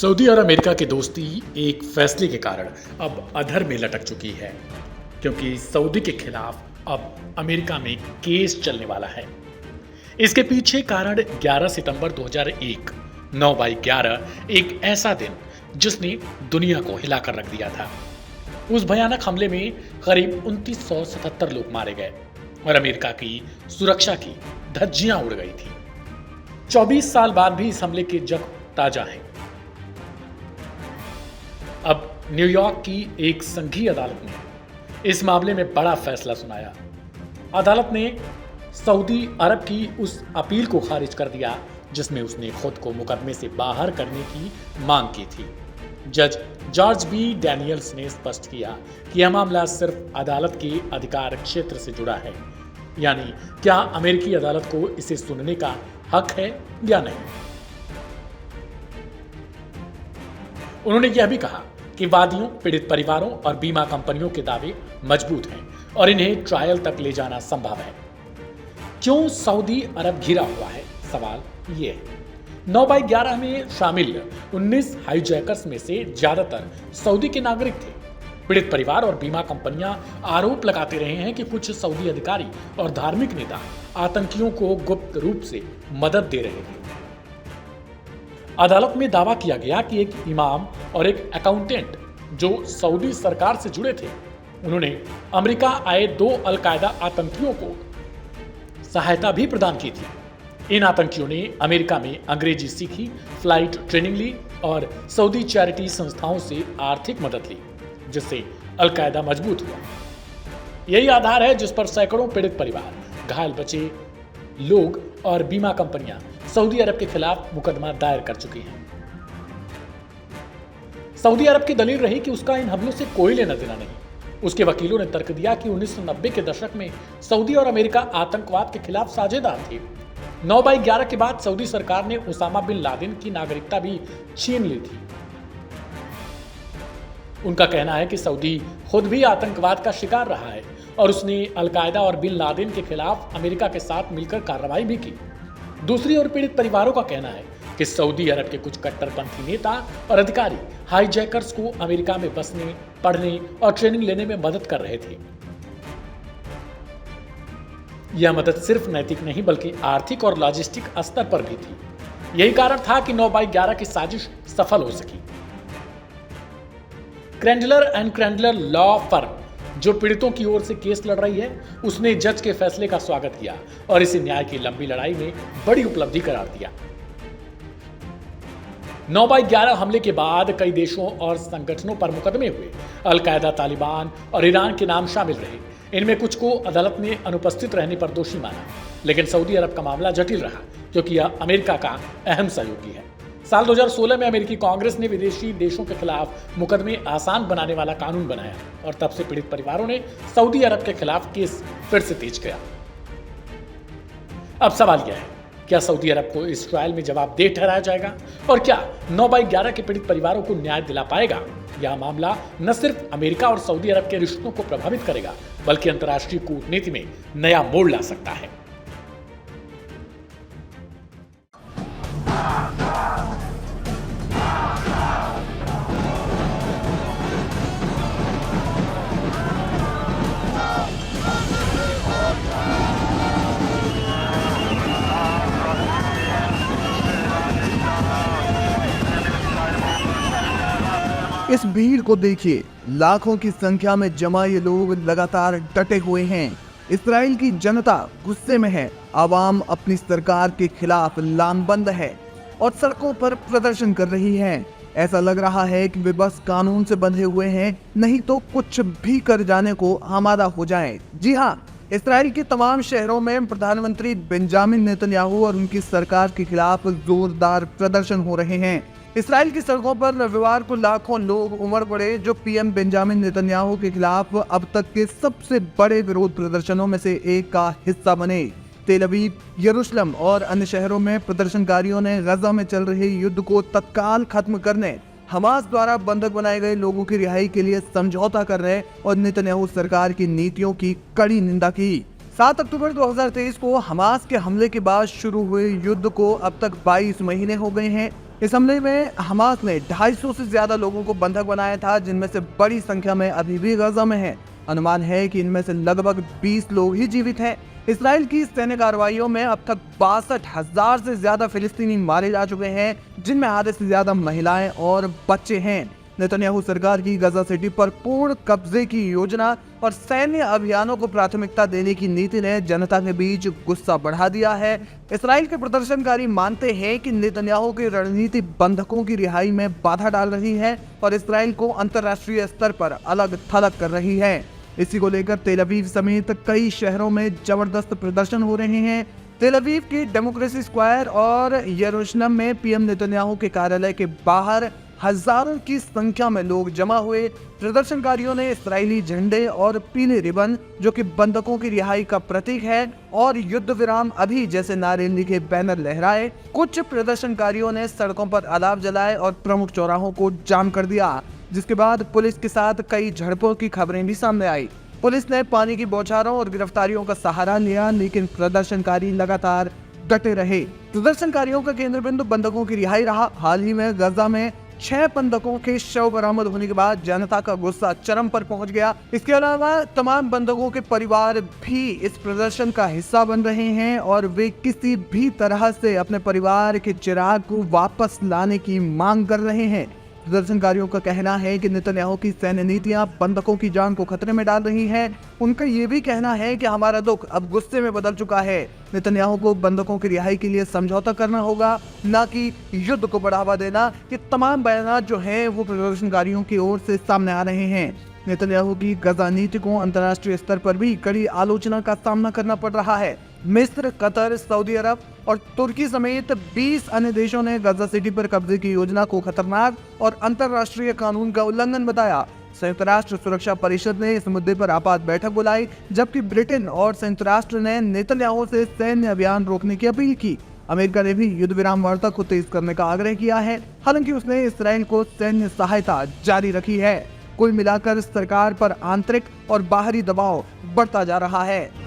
Saudi और America की दोस्ती एक फैसले के कारण अब अधर में लटक चुकी है, क्योंकि सऊदी के खिलाफ अब अमेरिका में केस चलने वाला है। इसके पीछे कारण 11 सितंबर 2001 9/11 एक ऐसा दिन जिसने दुनिया को हिलाकर रख दिया था। उस भयानक हमले में करीब 2977 लोग मारे गए और अमेरिका की सुरक्षा की धज्जियां उड़ गई थी। 24 साल बाद भी इस हमले के जख्म ताजा हैं। अब न्यूयॉर्क की एक संघीय अदालत ने इस मामले में बड़ा फैसला सुनाया। अदालत ने सऊदी अरब की उस अपील को खारिज कर दिया जिसमें उसने खुद को मुकदमे से बाहर करने की मांग की थी। जज जॉर्ज बी डैनियल्स ने स्पष्ट किया कि यह मामला सिर्फ अदालत के अधिकार क्षेत्र से जुड़ा है, यानी क्या अमेरिकी अदालत को इसे सुनने का हक है या नहीं। उन्होंने यह भी कहा कि वादियों, पीड़ित परिवारों और बीमा कंपनियों के दावे मजबूत हैं और इन्हें ट्रायल तक ले जाना संभव है। क्यों सऊदी अरब घिरा हुआ है? सवाल यह है। 9/11 में शामिल 19 हाईजैकर्स में से ज्यादातर सऊदी के नागरिक थे। पीड़ित परिवार और बीमा कंपनियां आरोप लगाते रहे हैं कि कुछ सऊदी अधिकारी और धार्मिक नेता आतंकियों को गुप्त रूप से मदद दे रहे थे। अदालत में दावा किया गया कि एक इमाम और एक अकाउंटेंट जो सऊदी सरकार से जुड़े थे, उन्होंने अमेरिका आए 2 अलकायदा आतंकियों को सहायता भी प्रदान की थी। इन आतंकियों ने अमेरिका में अंग्रेजी सीखी, फ्लाइट ट्रेनिंग ली और सऊदी चैरिटी संस्थाओं से आर्थिक मदद ली, जिससे अलकायदा मजबूत हुआ। यही आधार है जिस पर सैकड़ों पीड़ित परिवार, घायल बचे लोग और बीमा कंपनियां सऊदी अरब के खिलाफ मुकदमा दायर कर चुकी हैं। सऊदी अरब की दलील रही कि उसका इन हमलों से कोई लेना देना नहीं। उसके वकीलों ने तर्क दिया कि 1990 के दशक में सऊदी और अमेरिका आतंकवाद के खिलाफ साझेदार थे। 9/11 के बाद सऊदी सरकार ने उसामा बिन लादेन की नागरिकता भी छीन ली थी। उनका कहना है कि सऊदी खुद भी आतंकवाद का शिकार रहा है और उसने अलकायदा और बिन लादेन के खिलाफ अमेरिका के साथ मिलकर कार्रवाई भी की। दूसरी ओर पीड़ित परिवारों का कहना है कि सऊदी अरब के कुछ कट्टरपंथी नेता और अधिकारी हाईजैकर्स को अमेरिका में बसने, पढ़ने और ट्रेनिंग लेने में मदद कर रहे थे। यह मदद सिर्फ नैतिक नहीं बल्कि आर्थिक और लॉजिस्टिक स्तर पर भी थी। यही कारण था कि 9/11 की साजिश सफल हो सकी। क्रेंडलर एंड क्रेंडलर लॉ फर्म जो पीड़ितों की ओर से केस लड़ रही है, उसने जज के फैसले का स्वागत किया और इसे न्याय की लंबी लड़ाई में बड़ी उपलब्धि करार दिया। 9/11 हमले के बाद कई देशों और संगठनों पर मुकदमे हुए। अलकायदा, तालिबान और ईरान के नाम शामिल रहे। इनमें कुछ को अदालत ने अनुपस्थित रहने पर दोषी माना, लेकिन सऊदी अरब का मामला जटिल रहा क्योंकि यह अमेरिका का अहम सहयोगी है। साल 2016 में अमेरिकी कांग्रेस ने विदेशी देशों के खिलाफ मुकदमे आसान बनाने वाला कानून बनाया और तब से पीड़ित परिवारों ने सऊदी अरब के खिलाफ केस फिर से तेज किया। अब सवाल यह है, क्या सऊदी अरब को इस ट्रायल में जवाबदेह ठहराया जाएगा और क्या 9/11 के पीड़ित परिवारों को न्याय दिला पाएगा? यह मामला न सिर्फ अमेरिका और सऊदी अरब के रिश्तों को प्रभावित करेगा बल्कि अंतर्राष्ट्रीय कूटनीति में नया मोड़ ला सकता है। इस भीड़ को देखिए, लाखों की संख्या में जमा ये लोग लगातार डटे हुए हैं। इस्राएल की जनता गुस्से में है, आवाम अपनी सरकार के खिलाफ लामबंद है और सड़कों पर प्रदर्शन कर रही है। ऐसा लग रहा है कि वे बस कानून से बंधे हुए हैं, नहीं तो कुछ भी कर जाने को आमादा हो जाएं। जी हाँ, इस्राएल के तमाम शहरों में प्रधानमंत्री बेंजामिन नेतन्याहू और उनकी सरकार के खिलाफ जोरदार प्रदर्शन हो रहे हैं। इस्राएल की सड़कों पर रविवार को लाखों लोग उमड़ पड़े, जो पीएम बेंजामिन नेतन्याहू के खिलाफ अब तक के सबसे बड़े विरोध प्रदर्शनों में से एक का हिस्सा बने। तेल अवीव, यरूशलेम और अन्य शहरों में प्रदर्शनकारियों ने गजा में चल रहे युद्ध को तत्काल खत्म करने, हमास द्वारा बंधक बनाए गए लोगों की रिहाई के लिए समझौता करने और नेतन्याहू सरकार की नीतियों की कड़ी निंदा की। 7 अक्टूबर 2023 को हमास के हमले के बाद शुरू हुए युद्ध को अब तक 22 महीने हो गए हैं इस हमले में हमास ने 250 से ज्यादा लोगों को बंधक बनाया था, जिनमें से बड़ी संख्या में अभी भी गजा में हैं। अनुमान है कि इनमें से लगभग 20 लोग ही जीवित हैं। इसराइल की सैन्य कार्रवाइयों में अब तक 62,000 से ज्यादा फिलिस्तीनी मारे जा चुके हैं, जिनमें आधे से ज्यादा महिलाएं और बच्चे हैं। नेतन्याहू सरकार की गजा सिटी पर पूर्ण कब्जे की योजना और सैन्य अभियानों को प्राथमिकता देने की नीति ने जनता के बीच गुस्सा बढ़ा दिया है। इसराइल के प्रदर्शनकारी मानते हैं कि नेतन्याहू की रणनीति बंधकों की रिहाई में बाधा डाल रही है और इसराइल को अंतर्राष्ट्रीय स्तर पर अलग थलग कर रही है। इसी को लेकर तेल अवीव समेत कई शहरों में जबरदस्त प्रदर्शन हो रहे हैं। तेल अवीव के डेमोक्रेसी स्क्वायर और यरूशलेम में पीएम नेतन्याहू के कार्यालय के बाहर हजारों की संख्या में लोग जमा हुए। प्रदर्शनकारियों ने इस्राएली झंडे और पीले रिबन, जो कि बंधकों की रिहाई का प्रतीक है, और युद्ध विराम अभी जैसे नारे लिखे बैनर लहराए। कुछ प्रदर्शनकारियों ने सड़कों पर अलाव जलाए और प्रमुख चौराहों को जाम कर दिया, जिसके बाद पुलिस के साथ कई झड़पों की खबरें भी सामने आई। पुलिस ने पानी की बौछारों और गिरफ्तारियों का सहारा लिया, लेकिन प्रदर्शनकारी लगातार डटे रहे। प्रदर्शनकारियों का केंद्र बिंदु बंधकों की रिहाई रहा। हाल ही में गजा में 6 बंधकों के शव बरामद होने के बाद जनता का गुस्सा चरम पर पहुंच गया। इसके अलावा तमाम बंधकों के परिवार भी इस प्रदर्शन का हिस्सा बन रहे हैं और वे किसी भी तरह से अपने परिवार के चिराग को वापस लाने की मांग कर रहे हैं। प्रदर्शनकारियों का कहना है कि नेतन्याहू की सैन्य नीतियां बंधकों की जान को खतरे में डाल रही हैं। उनका ये भी कहना है कि हमारा दुख अब गुस्से में बदल चुका है। नेतन्याहू को बंधकों की रिहाई के लिए समझौता करना होगा, न कि युद्ध को बढ़ावा देना। ये तमाम बयान जो हैं वो प्रदर्शनकारियों की ओर से सामने आ रहे हैं। नेतन्याहू की गजा नीति को अंतर्राष्ट्रीय स्तर पर भी कड़ी आलोचना का सामना करना पड़ रहा है। मिस्र, कतर, सऊदी अरब और तुर्की समेत 20 अन्य देशों ने गजा सिटी पर कब्जे की योजना को खतरनाक और अंतर्राष्ट्रीय कानून का उल्लंघन बताया। संयुक्त राष्ट्र सुरक्षा परिषद ने इस मुद्दे पर आपात बैठक बुलाई, जबकि ब्रिटेन और संयुक्त राष्ट्र ने नेतन्याहू से सैन्य अभियान रोकने की अपील की। अमेरिका ने भी युद्ध विराम वार्ता को तेज करने का आग्रह किया है, हालांकि उसने इसराइल को सैन्य सहायता जारी रखी है। कुल मिलाकर सरकार पर आंतरिक और बाहरी दबाव बढ़ता जा रहा है।